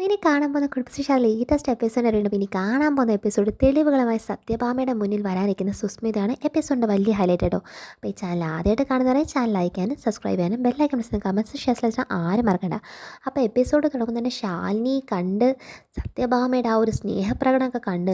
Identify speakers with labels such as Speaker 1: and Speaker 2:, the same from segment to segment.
Speaker 1: ഇനി കാണാൻ പോകുന്ന കുടുംബശ്രീ ലേറ്റസ്റ്റ് എപ്പിസോഡ് അറിയണം. ഇനി കാണാൻ പോകുന്ന എപ്പിസോഡ് തെളിവുകളുമായി സത്യഭാമയുടെ മുന്നിൽ വരാനിരിക്കുന്ന സുസ്മിതയാണ് എപ്പിസോഡിൻ്റെ വലിയ ഹൈലൈറ്റ് കേട്ടോ. അപ്പോൾ ഈ ചാനൽ ആദ്യമായിട്ട് കാണുന്നവരെ ചാനൽ ലൈക്ക് ചെയ്യാനും സബ്സ്ക്രൈബ് ചെയ്യാനും ബെല്ലൈക്കൺ പ്രസ് കമൻറ്റ്സ് ഷെയർ ആരും മറക്കണ്ട. അപ്പോൾ എപ്പിസോഡ് തുടങ്ങുമ്പോൾ തന്നെ ശാലിനി കണ്ട് സത്യഭാമയുടെ ആ ഒരു സ്നേഹപ്രകടനമൊക്കെ കണ്ട്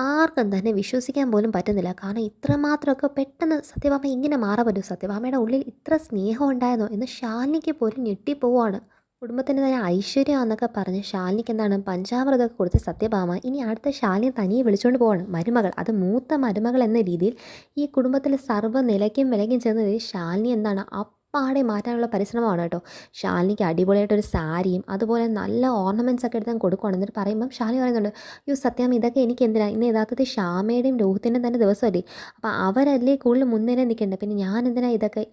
Speaker 1: ആർക്കും തന്നെ വിശ്വസിക്കാൻ പോലും പറ്റുന്നില്ല. കാരണം ഇത്രമാത്രമൊക്കെ പെട്ടെന്ന് സത്യഭാമ ഇങ്ങനെ മാറാൻ പറ്റും, സത്യഭാമയുടെ ഉള്ളിൽ ഇത്ര സ്നേഹം ഉണ്ടായിരുന്നോ എന്ന് ശാലിനിക്ക് പോലും ഞെട്ടിപ്പോവാണ്. കുടുംബത്തിന് തന്നെ ഐശ്വര്യമാണെന്നൊക്കെ പറഞ്ഞ് ശാലിനിക്ക് എന്താണ് പഞ്ചാമൃതമൊക്കെ കൊടുത്ത് സത്യഭാമ ഇനി അടുത്ത ശാലിനി തനിയെ വിളിച്ചുകൊണ്ട് പോവാണ്. മരുമകൾ, അത് മൂത്ത മരുമകൾ എന്ന രീതിയിൽ ഈ കുടുംബത്തിലെ സർവ്വ നിലയ്ക്കും വിലയ്ക്കും ചെന്നത് ശാലിനി എന്താണ് പാടെ മാറ്റാനുള്ള പരിശ്രമമാണ് കേട്ടോ. ശാലിനിക്ക് അടിപൊളിയായിട്ടൊരു സാരിയും അതുപോലെ നല്ല ഓർണമെൻറ്റ്സ് ഒക്കെ എടുത്ത് കൊടുക്കുകയാണ്. എന്നിട്ട് പറയുമ്പം ശാലിനി പറയുന്നുണ്ട്, യോ സത്യം ഇതൊക്കെ എനിക്ക് എന്തിനാണ്, ഇന്ന് യഥാർത്ഥത്തിൽ ശ്യാമയുടെയും രോഹിത്തിൻ്റെയും തന്നെ ദിവസമല്ലേ, അപ്പോൾ അവരല്ലേ കൂടുതൽ മുൻനിര നിൽക്കേണ്ടത്, പിന്നെ ഞാൻ എന്തിനാണ് ഇതൊക്കെ,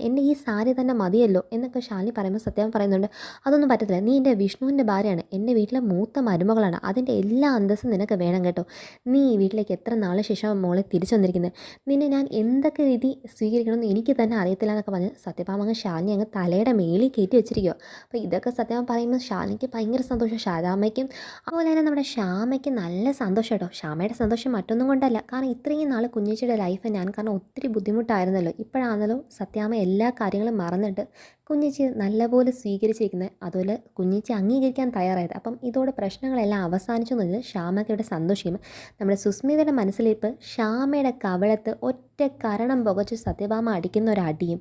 Speaker 1: എന്നെ ഈ സാരി തന്നെ മതിയല്ലോ എന്നൊക്കെ ശാലിനി പറയുമ്പോൾ സത്യം പറയുന്നുണ്ട്, അതൊന്നും പറ്റത്തില്ല, നീ എൻ്റെ വിഷ്ണുവിൻ്റെ ഭാര്യയാണ്, എൻ്റെ വീട്ടിലെ മൂത്ത മരുമകളാണ്, അതിൻ്റെ എല്ലാ അന്തസ്സും നിനക്ക് വേണം കേട്ടോ. നീ ഈ വീട്ടിലേക്ക് എത്ര നാളെ ശേഷം മോളെ തിരിച്ചു വന്നിരിക്കുന്നത്, നിന്നെ ഞാൻ എന്തൊക്കെ രീതി സ്വീകരിക്കണമെന്ന് എനിക്ക് തന്നെ അറിയത്തില്ല എന്നൊക്കെ പറഞ്ഞ് സത്യഭാമ ശാലിനി അങ്ങ് തലയുടെ മേളിൽ കയറ്റി വെച്ചിരിക്കുക. അപ്പോൾ ഇതൊക്കെ സത്യം പറയുമ്പോൾ ശാലിനിക്ക് ഭയങ്കര സന്തോഷം, ശാരദാമ്മയ്ക്കും അതുപോലെ തന്നെ നമ്മുടെ ശ്യാമയ്ക്ക് നല്ല സന്തോഷം കേട്ടോ. ശ്യാമയുടെ സന്തോഷം മറ്റൊന്നും കൊണ്ടല്ല, കാരണം ഇത്രയും നാൾ കുഞ്ഞേച്ചിയുടെ ലൈഫ് ഞാൻ കാരണം ഒത്തിരി ബുദ്ധിമുട്ടായിരുന്നല്ലോ, ഇപ്പോഴാണല്ലോ സത്യാമ്മ എല്ലാ കാര്യങ്ങളും മറന്നിട്ട് കുഞ്ഞേച്ചി നല്ലപോലെ സ്വീകരിച്ചിരിക്കുന്നത്, അതുപോലെ കുഞ്ഞേച്ചി അംഗീകരിക്കാൻ തയ്യാറായത്. അപ്പം ഇതോടെ പ്രശ്നങ്ങളെല്ലാം അവസാനിച്ചു എന്നത് ശ്യാമയ്ക്കയുടെ സന്തോഷിക്കും. നമ്മുടെ സുസ്മിതയുടെ മനസ്സിലിപ്പോൾ ശ്യാമയുടെ കവളത്ത് ഒറ്റ കരണം പുകച്ച് സത്യഭാമ അടിക്കുന്ന ഒരു അടിയും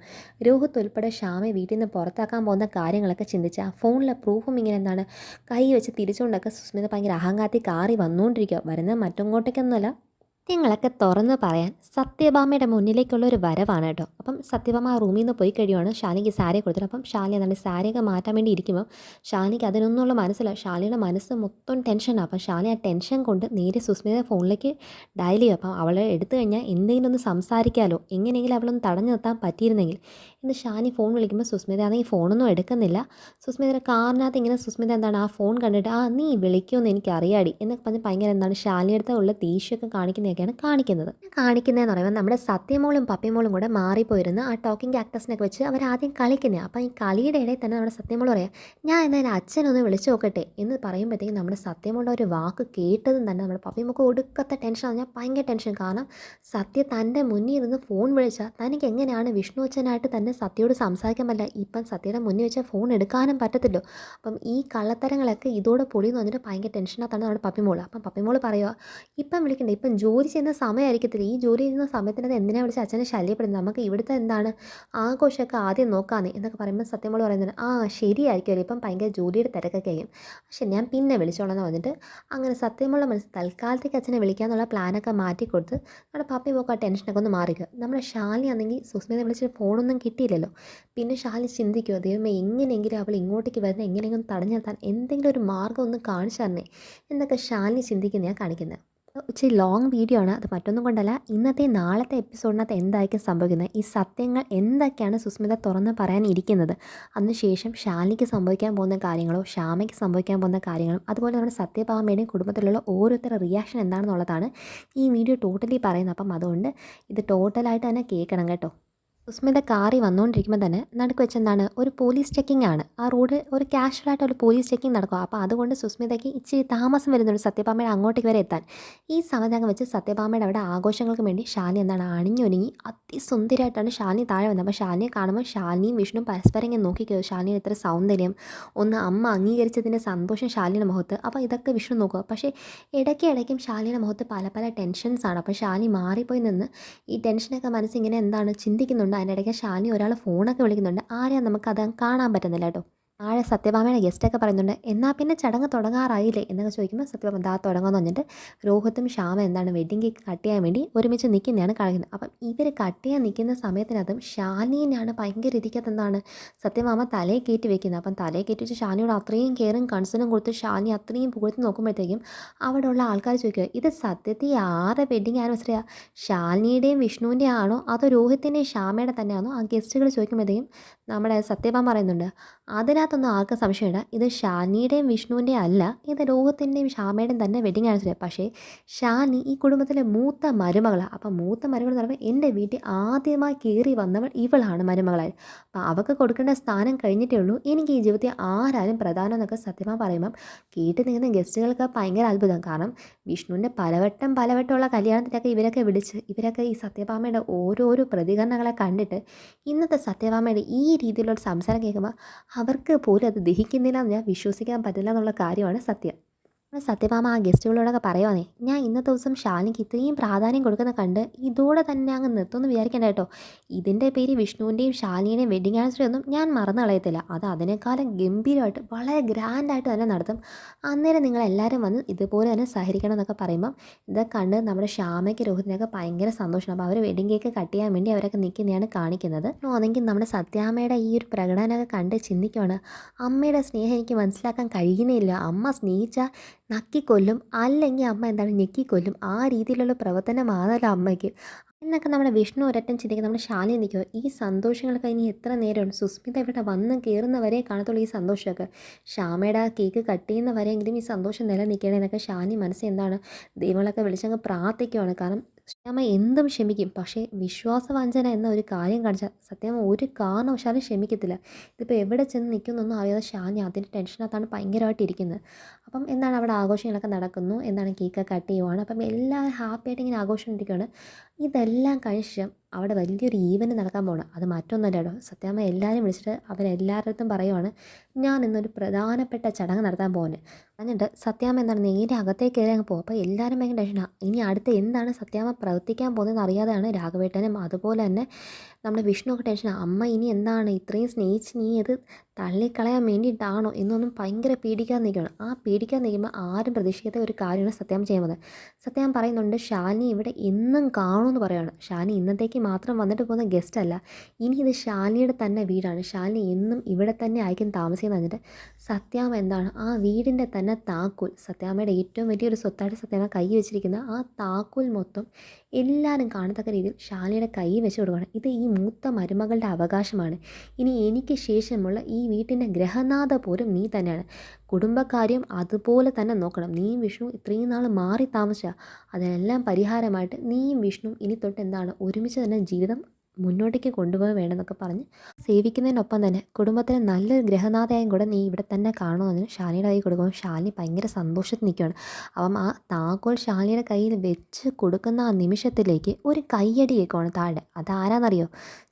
Speaker 1: രോഹിത് ഉൾപ്പെടെ ശ്യാമയെ വീട്ടിൽ നിന്ന് പുറത്താക്കാൻ പോകുന്ന കാര്യങ്ങളൊക്കെ ചിന്തിച്ച് ആ ഫോണിലെ പ്രൂഫും ഇങ്ങനെ എന്താണ് കൈ വെച്ച് തിരിച്ചുകൊണ്ടൊക്കെ സുസ്മിത ഭയങ്കര അഹങ്കാരത്തിൽ കാറി വന്നുകൊണ്ടിരിക്കുക. വരുന്നത് മറ്റങ്ങോട്ടേക്കൊന്നുമല്ല, സത്യങ്ങളൊക്കെ തുറന്ന് പറയാൻ സത്യഭാമയുടെ മുന്നിലേക്കുള്ള ഒരു വരവാണ് കേട്ടോ. അപ്പം സത്യഭാമ ആ റൂമിൽ നിന്ന് പോയി കഴിയുവാണ്, ശാലിനിക്ക് സാരി കൊടുത്തിട്ട്. അപ്പം ശാലിനി എന്താണ് സാരിയൊക്കെ മാറ്റാൻ വേണ്ടി ഇരിക്കുമ്പോൾ ശാലിനിക്ക് അതിനൊന്നുള്ള മനസ്സില്ല, ശാലിനിയുടെ മനസ്സ് മൊത്തം ടെൻഷനാണ്. അപ്പം ശാലിനി ആ ടെൻഷൻ കൊണ്ട് നേരെ സുസ്മിത ഫോണിലേക്ക് ഡയൽ ചെയ്യും. അപ്പം അവളെ എടുത്തു കഴിഞ്ഞാൽ എന്തെങ്കിലും ഒന്ന് സംസാരിക്കാമല്ലോ, എങ്ങനെയെങ്കിലും അവളൊന്ന് തടഞ്ഞു നിർത്താൻ പറ്റിയിരുന്നെങ്കിൽ എന്ന് ശാലിനി ഫോൺ വിളിക്കുമ്പോൾ സുസ്മിത ആണെങ്കിൽ ഫോണൊന്നും എടുക്കുന്നില്ല. സുസ്മിതയുടെ കാറിനകത്ത് ഇങ്ങനെ സുസ്മിത എന്താണ് ആ ഫോൺ കണ്ടിട്ട്, ആ നീ വിളിക്കുമെന്ന് എനിക്ക് അറിയാടി എന്നൊക്കെ പറഞ്ഞ് ഭയങ്കര എന്താണ് ശാലിനിയുടെ ഉള്ള ദേഷ്യമൊക്കെ കാണിക്കുന്നതൊക്കെയാണ് കാണിക്കുന്നതെന്ന് പറയുമ്പോൾ നമ്മുടെ സത്യമോളും പപ്പിമോളും കൂടെ മാറിപ്പോയിരുന്ന ആ ടോക്കിംഗ് ആക്ടേഴ്സിനൊക്കെ വെച്ച് അവരാദ്യം കളിക്കുന്നത്. അപ്പം ഈ കളിയുടെ ഇടയിൽ തന്നെ നമ്മുടെ സത്യമോൾ പറയാം, ഞാൻ എന്നാൽ എൻ്റെ അച്ഛനൊന്ന് വിളിച്ചു നോക്കട്ടെ എന്ന് പറയുമ്പോഴത്തേക്കും നമ്മുടെ സത്യമോളുടെ ഒരു വാക്ക് കേട്ടതും തന്നെ നമ്മുടെ പപ്പിമൊക്കെ ഒടുക്കത്തെ ടെൻഷനാണ്. ഞാൻ ഭയങ്കര ടെൻഷൻ, കാരണം സത്യ തൻ്റെ മുന്നിൽ ഇരുന്ന് ഫോൺ വിളിച്ചാൽ തനിക്ക് എങ്ങനെയാണ് വിഷ്ണു അച്ഛനായിട്ട് തന്നെ സത്യയോട് സംസാരിക്കാൻ പറ്റില്ല, ഇപ്പം സത്യയുടെ മുന്നിൽ വെച്ചാൽ ഫോൺ എടുക്കാനും പറ്റത്തില്ലോ. അപ്പം ഈ കള്ളത്തരങ്ങളൊക്കെ ഇതോടെ പൊളിയെന്ന് പറഞ്ഞിട്ട് ഭയങ്കര ടെൻഷനകത്താണ് നമ്മുടെ പപ്പിമോൾ. അപ്പം പപ്പിമോൾ പറയുക, ഇപ്പം വിളിക്കണ്ട, ഇപ്പം ജോലി ചെയ്യുന്ന സമയമായിരിക്കത്തില്ല, ഈ ജോലി ചെയ്യുന്ന സമയത്തിനത് എന്തിനാണ് വിളിച്ച് അച്ഛനെ ശല്യപ്പെടുന്നത്, നമുക്ക് ഇവിടുത്തെ എന്താണ് ആഘോഷമൊക്കെ ആദ്യം നോക്കാമെന്നേ എന്നൊക്കെ പറയുമ്പോൾ സത്യമോൾ പറയുന്നത്, ആ ശരിയായിരിക്കുമല്ലോ, ഇപ്പം ഭയങ്കര ജോലിയുടെ തിരക്കൊക്കെ ആയിരിക്കും, പക്ഷെ ഞാൻ പിന്നെ വിളിച്ചോളാം എന്ന് പറഞ്ഞിട്ട് അങ്ങനെ സത്യമുള്ള മനസ്സ് തൽക്കാലത്തേക്ക് അച്ഛനെ വിളിക്കാന്നുള്ള പ്ലാനൊക്കെ മാറ്റിക്കൊടുത്ത് നമ്മുടെ പപ്പി പോക്ക് ആ ടെൻഷനൊക്കെ ഒന്ന് മാറിക്കുക. നമ്മുടെ ശാലിനി ആണെങ്കിൽ സുസ്മിതയെ വിളിച്ചിട്ട് ഫോണൊന്നും കിട്ടിയില്ലല്ലോ. പിന്നെ ശാലിനി ചിന്തിക്കുമോ, ദൈവമേ എങ്ങനെയെങ്കിലും അവൾ ഇങ്ങോട്ടേക്ക് വരുന്ന എങ്ങനെയെങ്കിലും തടഞ്ഞു നിർത്താൻ എന്തെങ്കിലും ഒരു മാർഗ്ഗം ഒന്ന് കാണിച്ചു തരണേ എന്നൊക്കെ ശാലിനി ചിന്തിക്കുന്നതാണ് കാണിക്കുന്നത്. ഇച്ചിരി ലോങ് വീഡിയോ ആണ്, അത് മറ്റൊന്നും കൊണ്ടല്ല, ഇന്നത്തെ നാളത്തെ എപ്പിസോഡിനകത്ത് എന്തായിരിക്കും സംഭവിക്കുന്നത്, ഈ സത്യങ്ങൾ എന്തൊക്കെയാണ് സുസ്മിത തുറന്ന് പറയാനിരിക്കുന്നത്, അതിനുശേഷം ശാലിനിക്ക് സംഭവിക്കാൻ പോകുന്ന കാര്യങ്ങളോ ശ്യാമയ്ക്ക് സംഭവിക്കാൻ പോകുന്ന കാര്യങ്ങളും അതുപോലെ നമ്മുടെ സത്യഭാമയുടെയും കുടുംബത്തിലുള്ള ഓരോരുത്തരുടെ റിയാക്ഷൻ എന്താണെന്നുള്ളതാണ് ഈ വീഡിയോ ടോട്ടലി പറയുന്നത്. അപ്പം അതുകൊണ്ട് ഇത് ടോട്ടലായിട്ട് തന്നെ കേൾക്കണം കേട്ടോ. സുസ്മിത കാറി വന്നുകൊണ്ടിരിക്കുമ്പോൾ തന്നെ നടുക്ക് വെച്ചെന്താണ് ഒരു പോലീസ് ചെക്കിംഗ് ആണ്, ആ റോഡ് ഒരു കാഷ്വലായിട്ട് ഒരു പോലീസ് ചെക്കിംഗ് നടക്കുക. അപ്പോൾ അതുകൊണ്ട് സുസ്മിതയ്ക്ക് ഇച്ചിരി താമസം വരുന്നുണ്ട് സത്യഭാമയുടെ അങ്ങോട്ടേക്ക് വരെ എത്താൻ. ഈ സമയത്തങ്ങ് വെച്ച് സത്യഭാമയുടെ അവിടെ ആഘോഷങ്ങൾക്ക് വേണ്ടി ശാലിനി എന്താണ് അണിഞ്ഞൊരുങ്ങി അതിസുന്ദരമായിട്ടാണ് ശാലിനി താഴെ വന്നത്. അപ്പോൾ ശാലിനിയെ കാണുമ്പോൾ ശാലിനിയും വിഷ്ണു പരസ്പരം ഇങ്ങനെ നോക്കിക്കോ, ശാലിനി ഇത്ര സൗന്ദര്യം, ഒന്ന് അമ്മ അംഗീകരിച്ചതിൻ്റെ സന്തോഷം ശാലിനിയുടെ മുഖത്ത്. അപ്പോൾ ഇതൊക്കെ വിഷ്ണു നോക്കുക, പക്ഷേ ഇടയ്ക്കും ശാലിനിയുടെ മുഖത്ത് പല പല ടെൻഷൻസാണ്. അപ്പോൾ ശാലിനി മാറിപ്പോയി നിന്ന് ഈ ടെൻഷനൊക്കെ മനസ്സിങ്ങനെ എന്താണ് ചിന്തിക്കുന്നുണ്ട്. അതിനിടയ്ക്ക് ശാലിനി ഒരാൾ ഫോണൊക്കെ വിളിക്കുന്നുണ്ട്, ആരെയും നമുക്കത് കാണാൻ പറ്റുന്നില്ല കേട്ടോ. ആഴെ സത്യഭാമയുടെ ഗസ്റ്റൊക്കെ പറയുന്നുണ്ട്, എന്നാൽ പിന്നെ ചടങ്ങ് തുടങ്ങാറായില്ലേ എന്നൊക്കെ ചോദിക്കുമ്പോൾ സത്യഭാമ ദാ തുടങ്ങുമെന്ന് പറഞ്ഞിട്ട് രോഹിത്തും ശ്യാമ എന്താണ് വെഡ്ഡിങ് കേക്ക് കട്ട് ചെയ്യാൻ വേണ്ടി ഒരുമിച്ച് നിൽക്കുന്നതാണ് കാണിക്കുന്നത്. അപ്പം ഇവർ കട്ട് ചെയ്യാൻ നിൽക്കുന്ന സമയത്തിനകത്തും ശാലിനിയാണ് ഭയങ്കര ഇരിക്കത്ത് എന്താണ് സത്യഭാമ തലയെ കയറ്റി വെക്കുന്നത്. അപ്പം തലയെ കയറ്റി വെച്ച് ശാലിനിയോട് അത്രയും കെയറും കൺസേണും കൊടുത്ത് ശാലിനി അത്രയും പുകഴ്ത്തി നോക്കുമ്പോഴത്തേക്കും അവിടെയുള്ള ആൾക്കാർ ചോദിക്കുക, ഇത് സത്യത്തിൽ ആരുടെ വെഡ്ഡിങ് ആനിവേഴ്സറിയാണ്, ശാലിനിയുടെയും വിഷ്ണുവിൻ്റെയും ആണോ അതോ രോഹിത്തിൻ്റെയും ശ്യാമയുടെ തന്നെയാണോ ആ ഗസ്റ്റുകൾ ചോദിക്കുമ്പോഴത്തേക്കും നമ്മുടെ സത്യഭാമ പറയുന്നുണ്ട്, അതിനകത്ത് ഇതിനകത്തൊന്നും ആർക്കും സംശയമില്ല, ഇത് ഷാനിയുടെയും വിഷ്ണുവിൻ്റെയും അല്ല, ഇത് രോഹത്തിൻ്റെയും ശ്യാമയുടെയും തന്നെ വെഡിങ് ആനിവേഴ്സറി. പക്ഷേ ഷാനി ഈ കുടുംബത്തിലെ മൂത്ത മരുമകളാണ്. അപ്പം മൂത്ത മരുമകൾ എന്ന് പറയുമ്പോൾ എൻ്റെ വീട്ടിൽ ആദ്യമായി കയറി വന്നവൾ ഇവളാണ് മരുമകളായി. അപ്പോൾ അവൾക്ക് കൊടുക്കേണ്ട സ്ഥാനം കഴിഞ്ഞിട്ടേ ഉള്ളൂ. എനിക്ക് ഈ ജീവിതത്തിൽ ആരാലും പ്രധാനം എന്നൊക്കെ സത്യമായി പറയുമ്പം കേട്ട് നിൽക്കുന്ന ഗസ്റ്റുകൾക്ക് ഭയങ്കര അത്ഭുതം. കാരണം വിഷ്ണുവിൻ്റെ പലവട്ടമുള്ള കല്യാണത്തിലൊക്കെ ഇവരൊക്കെ വിളിച്ച് ഇവരൊക്കെ ഈ സത്യഭാമയുടെ ഓരോരോ പ്രതികരണങ്ങളെ കണ്ടിട്ട് ഇന്നത്തെ സത്യഭാമയുടെ ഈ രീതിയിലുള്ള സംസാരം കേൾക്കുമ്പോൾ അവർക്ക് പോലും അത് ദഹിക്കുന്നില്ല എന്ന് ഞാൻ വിശ്വസിക്കാൻ പറ്റില്ല എന്നുള്ള കാര്യമാണ് സത്യം. സത്യഭാമ ആ ഗസ്റ്റുകളോടൊക്കെ പറയുവാണേ, ഞാൻ ഇന്നത്തെ ദിവസം ഷാനിക്ക് ഇത്രയും പ്രാധാന്യം കൊടുക്കുന്ന കണ്ട് ഇതോടെ തന്നെ അങ്ങ് നിർത്തുമെന്ന് വിചാരിക്കേണ്ട കേട്ടോ. ഇതിൻ്റെ പേര് വിഷ്ണുവിൻ്റെയും ഷാനിയുടെയും വെഡിങ് ആനിവേഴ്സറി ഒന്നും ഞാൻ മറന്നു കളയത്തില്ല. അത് അതിനേക്കാളും ഗംഭീരമായിട്ട് വളരെ ഗ്രാൻഡായിട്ട് തന്നെ നടത്തും. അന്നേരം നിങ്ങളെല്ലാവരും വന്ന് ഇതുപോലെ തന്നെ സഹകരിക്കണം എന്നൊക്കെ പറയുമ്പം ഇതൊക്കെ കണ്ട് നമ്മുടെ ശ്യാമയ്ക്ക് രോഹിത്തിനൊക്കെ ഭയങ്കര സന്തോഷമാണ്. അപ്പോൾ അവർ വെഡിങ് കേക്ക് കട്ട് ചെയ്യാൻ വേണ്ടി അവരൊക്കെ നിൽക്കുന്നതാണ് കാണിക്കുന്നത്. ആണെങ്കിൽ നമ്മുടെ സത്യാമ്മയുടെ ഈ ഒരു പ്രകടനമൊക്കെ കണ്ട് ചിന്തിക്കുവാണ്, അമ്മയുടെ സ്നേഹം എനിക്ക് മനസ്സിലാക്കാൻ കഴിയുന്നില്ല. അമ്മ സ്നേഹിച്ചാൽ നക്കിക്കൊല്ലും, അല്ലെങ്കിൽ അമ്മ എന്താണ് ഞെക്കിക്കൊല്ലും. ആ രീതിയിലുള്ള പ്രവർത്തനമാണല്ലോ അമ്മയ്ക്ക് എന്നൊക്കെ നമ്മുടെ വിഷ്ണു ഒരറ്റം ചിന്തിക്കുക. നമ്മുടെ ശാലിനി നിൽക്കുക, ഈ സന്തോഷങ്ങളൊക്കെ ഇനി എത്ര നേരമാണ്? സുസ്മിത ഇവിടെ വന്ന് കയറുന്നവരെ കാണത്തുള്ളൂ ഈ സന്തോഷമൊക്കെ. ശ്യാമയുടെ ആ കേക്ക് കട്ട് ചെയ്യുന്നവരെങ്കിലും ഈ സന്തോഷം നിലനിൽക്കണേ എന്നൊക്കെ ശാലിനി മനസ്സിൽ എന്താണ് ദൈവങ്ങളൊക്കെ വിളിച്ചങ്ങ് പ്രാർത്ഥിക്കുകയാണ്. കാരണം ശ്യാമ എന്തും ക്ഷമിക്കും, പക്ഷേ വിശ്വാസവഞ്ചന എന്ന ഒരു കാര്യം കാണിച്ചാൽ സത്യം ഒരു കാരണവശാലും ക്ഷമിക്കത്തില്ല. ഇതിപ്പോൾ എവിടെ ചെന്ന് നിൽക്കുന്നൊന്നും അറിയാതെ ശാലിനി അതിൻ്റെ ടെൻഷനകത്താണ് ഭയങ്കരമായിട്ട് ഇരിക്കുന്നത്. അപ്പം എന്താണ് അവിടെ ആഘോഷങ്ങളൊക്കെ നടക്കുന്നു, എന്താണ് കേക്ക് കട്ട് ചെയ്യുവാണ്. അപ്പം എല്ലാവരും ഹാപ്പിയായിട്ട് ഇങ്ങനെ ആഘോഷം ഇരിക്കുകയാണ്. ഇതെല്ലാം കഴിഞ്ഞ ശേഷം അവിടെ വലിയൊരു ഈവൻറ്റ് നടക്കാൻ പോകണം. അത് മറ്റൊന്നുമല്ല കേട്ടോ, സത്യാമ്മ എല്ലാവരും വിളിച്ചിട്ട് അവരെല്ലാവരുടെ പറയുവാണ്, ഞാൻ ഇന്നൊരു പ്രധാനപ്പെട്ട ചടങ്ങ് നടത്താൻ പോകുന്നത്. എന്നിട്ട് സത്യാമ്മ എന്താണ് നേരെ അകത്തേക്ക് കയറി അങ്ങ് പോകും. അപ്പോൾ എല്ലാവരും ഭയങ്കര ടെൻഷനാണ്. ഇനി അടുത്ത് എന്താണ് സത്യാമ്മ പ്രവർത്തിക്കാൻ പോകുന്നതെന്ന് അറിയാതെയാണ് രാഘവേട്ടനും അതുപോലെ തന്നെ നമ്മുടെ വിഷ്ണു ഒക്കെ ടെൻഷനാണ്. അമ്മ ഇനി എന്താണ് ഇത്രയും സ്നേഹിച്ച് നീ ഇത് തള്ളിക്കളയാൻ വേണ്ടിയിട്ടാണോ എന്നൊന്നും ഭയങ്കര പേടിക്കാൻ നിൽക്കുകയാണ്. ആ പേടിക്കാൻ നിൽക്കുമ്പോൾ ആരും പ്രതീക്ഷിക്കാത്ത ഒരു കാര്യമാണ് സത്യാമ്മ ചെയ്യുന്നത്. സത്യാമ്മ പറയുന്നുണ്ട്, ഷാലിനി ഇവിടെ എന്നും കാണുമെന്ന് പറയുകയാണ്. ഷാലിനി ഇന്നത്തേക്ക് മാത്രം വന്നിട്ട് പോകുന്ന ഗസ്റ്റ് അല്ല, ഇനി ഇത് ഷാലിനിയുടെ തന്നെ വീടാണ്. ഷാലിനി എന്നും ഇവിടെ തന്നെ ആയിരിക്കും താമസിക്കുന്നത്. എന്നിട്ട് സത്യാമ്മ എന്താണ് ആ വീടിൻ്റെ തന്നെ താക്കോൽ, സത്യാമ്മയുടെ ഏറ്റവും വലിയൊരു സ്വത്തായിട്ട് സത്യാമ്മ കൈ വെച്ചിരിക്കുന്ന ആ താക്കോൽ മൊത്തം എല്ലാവരും കാണത്തക്ക രീതിയിൽ ഷാലിനിയുടെ കൈ വെച്ച് കൊടുക്കുകയാണ്. ഇത് ഈ മൂത്ത മരുമകളുടെ അവകാശമാണ്. ഇനി എനിക്ക് ശേഷമുള്ള ഈ വീട്ടിൻ്റെ ഗ്രഹനാഥ പോലും നീ തന്നെയാണ്. കുടുംബക്കാര്യം അതുപോലെ തന്നെ നോക്കണം. നീയും വിഷ്ണു ഇത്രയും നാൾ മാറി താമസിച്ചാൽ അതിനെല്ലാം പരിഹാരമായിട്ട് നീയും വിഷ്ണു ഇനി തൊട്ട് എന്താണ് ഒരുമിച്ച് തന്നെ ജീവിതം മുന്നോട്ടേക്ക് കൊണ്ടുപോകാൻ വേണമെന്നൊക്കെ പറഞ്ഞ് സേവിക്കുന്നതിനൊപ്പം തന്നെ കുടുംബത്തിന് നല്ലൊരു ഗ്രഹനാഥയായും കൂടെ നീ ഇവിടെ തന്നെ കാണുമെന്ന് ഷാലിനിയുടെ കൈ കൊടുക്കുമ്പോൾ ഷാലിനി ഭയങ്കര സന്തോഷത്തിൽ നിൽക്കുകയാണ്. അപ്പം ആ താക്കോൽ ഷാലിനിയുടെ കയ്യിൽ വെച്ച് കൊടുക്കുന്ന ആ നിമിഷത്തിലേക്ക് ഒരു കയ്യടി കേൾക്കുവാണ് താഴെ. അതാരാന്നറിയോ?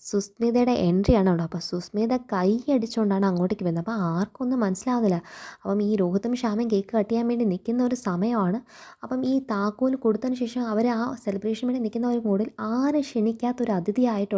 Speaker 1: സുസ്മിതയുടെ എൻട്രിയാണ് അവിടെ. അപ്പോൾ സുസ്മിത കൈ അടിച്ചുകൊണ്ടാണ് അങ്ങോട്ടേക്ക് വരുന്നത്. അപ്പോൾ ആർക്കൊന്നും മനസ്സിലാവുന്നില്ല. അപ്പം ഈ രോഹിത്തും ശ്യാമയും കേക്ക് കട്ട് ചെയ്യാൻ വേണ്ടി നിൽക്കുന്ന ഒരു സമയമാണ്. അപ്പം ഈ താക്കോൽ കൊടുത്തതിന് ശേഷം അവർ ആ സെലിബ്രേഷൻ വേണ്ടി നിൽക്കുന്ന ഒരു മൂഡിൽ ആരെ ക്ഷണിക്കാത്തൊരു അതിഥിയായിട്ടുള്ള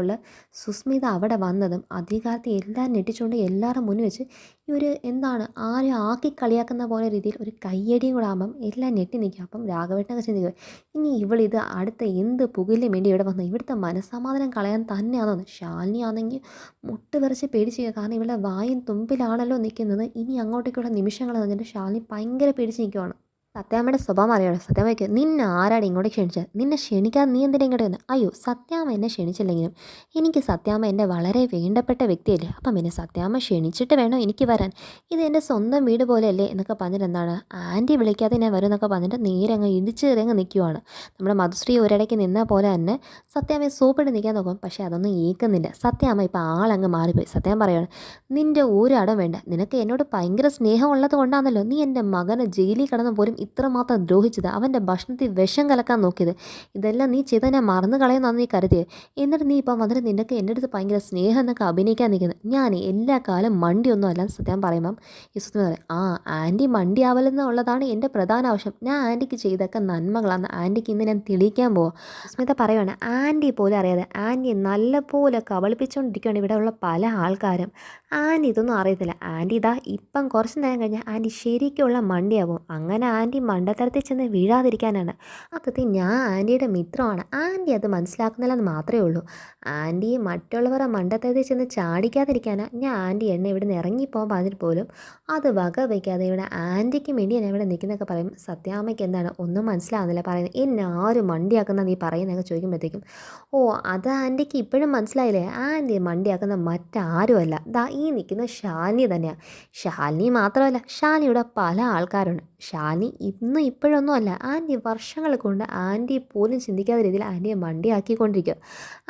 Speaker 1: സുസ്മിത അവിടെ വന്നതും അധികാരത്തെ എല്ലാം ഞെട്ടിച്ചുകൊണ്ട് എല്ലാവരും മുന്നിൽ വെച്ച് ഈ ഒരു എന്താണ് ആരും ആക്കി കളിയാക്കുന്ന പോലെ രീതിയിൽ ഒരു കയ്യടിയും കൂടെ ആകുമ്പം എല്ലാം ഞെട്ടി നിൽക്കുക. അപ്പം രാഘവേട്ടനൊക്കെ ചിന്തിക്കുക, ഇനി ഇവളിത് അടുത്ത എന്ത് പുകയിലും വേണ്ടി ഇവിടെ വന്നു ഇവിടുത്തെ മനസ്സമാധാനം കളയാൻ തന്നെയാണെന്ന്. ശാലിനി ആണെങ്കിൽ മുട്ട് വിറച്ച് പേടിച്ച് കാരണം ഇവളുടെ വായും തുമ്പിലാണല്ലോ നിൽക്കുന്നത്. ഇനി അങ്ങോട്ടേക്കുള്ള നിമിഷങ്ങൾ എന്നിട്ട് ശാലിനി ഭയങ്കര പേടിച്ച് നിൽക്കുവാണ്. സത്യാമ്മയുടെ സ്വഭാവം അറിയാമോ? സത്യാമ്മ വയ്ക്കുക, നിന്നെ ആരാണ് ഇങ്ങോട്ട് ക്ഷണിച്ചത്? നിന്നെ ക്ഷണിക്കാതെ നീ എന്തിനാ ഇങ്ങോട്ട് വന്നത്? അയ്യോ, സത്യാമ്മ എന്നെ ക്ഷണിച്ചില്ലെങ്കിലും എനിക്ക് സത്യാമ്മ എൻ്റെ വളരെ വേണ്ടപ്പെട്ട വ്യക്തിയല്ലേ, അപ്പം പിന്നെ സത്യാമ്മ ക്ഷണിച്ചിട്ട് വേണോ എനിക്ക് വരാൻ? ഇത് എൻ്റെ സ്വന്തം വീട് പോലെയല്ലേ എന്നൊക്കെ പറഞ്ഞിട്ട് എന്താണ് ആൻറ്റി വിളിക്കാതെ ഞാൻ വരും എന്നൊക്കെ പറഞ്ഞിട്ട് നേരെ അങ്ങ് ഇടിച്ച് കയറി അങ്ങ് നിൽക്കുവാണ്. നമ്മുടെ മധുശ്രീ ഒരിടയ്ക്ക് നിന്ന പോലെ തന്നെ സത്യാമ്മയെ സോപ്പിട്ട് നിൽക്കാൻ നോക്കും. പക്ഷേ അതൊന്നും ഏൽക്കുന്നില്ല. സത്യാമ്മ ഇപ്പോൾ ആളങ്ങ് മാറിപ്പോയി. സത്യാമ്മ പറയുകയാണ്, നിൻ്റെ ഒരടം വേണ്ട, നിനക്ക് എന്നോട് ഭയങ്കര സ്നേഹമുള്ളത് കൊണ്ടാണല്ലോ നീ എൻ്റെ മകനെ ജയിലിൽ കിടന്ന പോലും ഇത്രമാത്രം ദ്രോഹിച്ചത്, അവൻ്റെ ഭക്ഷണത്തിൽ വിഷം കലക്കാൻ നോക്കിയത്. ഇതെല്ലാം നീ ചെയ്ത് ഞാൻ മറന്നു കളയുന്നതാണ് നീ കരുതിയത്. എന്നിട്ട് നീ ഇപ്പം വന്നിട്ട് നിനക്ക് എൻ്റെ അടുത്ത് ഭയങ്കര സ്നേഹം എന്നൊക്കെ അഭിനയിക്കാൻ നിൽക്കുന്നത്. ഞാൻ എല്ലാ കാലം മണ്ടിയൊന്നും അല്ല സത്യം പറയുമ്പം ഈ സുസ്മിത പറയും, ആ ആൻറ്റി മണ്ടി ആവലെന്നുള്ളതാണ് എൻ്റെ പ്രധാന ആവശ്യം. ഞാൻ ആൻറ്റിക്ക് ചെയ്തൊക്കെ നന്മകളാണ് ആൻറ്റിക്ക് ഇന്ന് ഞാൻ തെളിയിക്കാൻ പോവാം. സുസ്മിത പറയുകയാണ്, ആൻറ്റി പോലും അറിയാതെ ആൻറ്റി നല്ലപോലെ കബളിപ്പിച്ചുകൊണ്ടിരിക്കുകയാണ് ഇവിടെയുള്ള പല ആൾക്കാരും. ആൻറ്റി ഇതൊന്നും അറിയത്തില്ല. ആൻറ്റി ഇതാ ഇപ്പം കുറച്ച് നേരം കഴിഞ്ഞാൽ ആൻറ്റി ശരിക്കുള്ള മണ്ടിയാവും. അങ്ങനെ ആൻറ്റി ആൻറ്റി മണ്ടത്തരത്തിൽ ചെന്ന് വീഴാതിരിക്കാനാണ്. സത്യത്തിൽ ഞാൻ ആൻറ്റിയുടെ മിത്രമാണ്. ആൻറ്റി അത് മനസ്സിലാക്കുന്നില്ലെന്ന് മാത്രമേ ഉള്ളൂ. ആൻറ്റിയെ മറ്റുള്ളവരുടെ മണ്ടത്തരത്തിൽ ചെന്ന് ചാടിക്കാതിരിക്കാനാണ് ഞാൻ ആൻറ്റി എന്നെ ഇവിടെ നിന്ന് ഇറങ്ങിപ്പോകാൻ പറഞ്ഞിട്ട് പോലും അത് വക വയ്ക്കാതെ ഇവിടെ ആൻറ്റിക്ക് വേണ്ടി ഞാൻ ഇവിടെ നിൽക്കുന്നതൊക്കെ പറയും. സത്യാമ്മയ്ക്ക് എന്താണ് ഒന്നും മനസ്സിലാവുന്നില്ല പറയുന്നത്. എന്നെ ആരും മണ്ടിയാക്കുന്ന നീ പറയുന്നതൊക്കെ ചോദിക്കുമ്പോഴത്തേക്കും, ഓ അത് ആൻറ്റിക്ക് ഇപ്പോഴും മനസ്സിലായില്ലേ, ആൻറ്റി മണ്ടിയാക്കുന്ന മറ്റാരുമല്ല, ദാ ഈ നിൽക്കുന്ന ശാലിനി തന്നെയാണ്. ശാലിനി മാത്രമല്ല, ശാലിനിയുടെ പല ആൾക്കാരുണ്ട്. ശാലിനി ഇന്നും ഇപ്പോഴൊന്നും അല്ല, ആൻറ്റി വർഷങ്ങൾ കൊണ്ട് ആൻറ്റി പോലും ചിന്തിക്കാത്ത രീതിയിൽ ആൻറ്റിയെ മണ്ടിയാക്കിക്കൊണ്ടിരിക്കുക.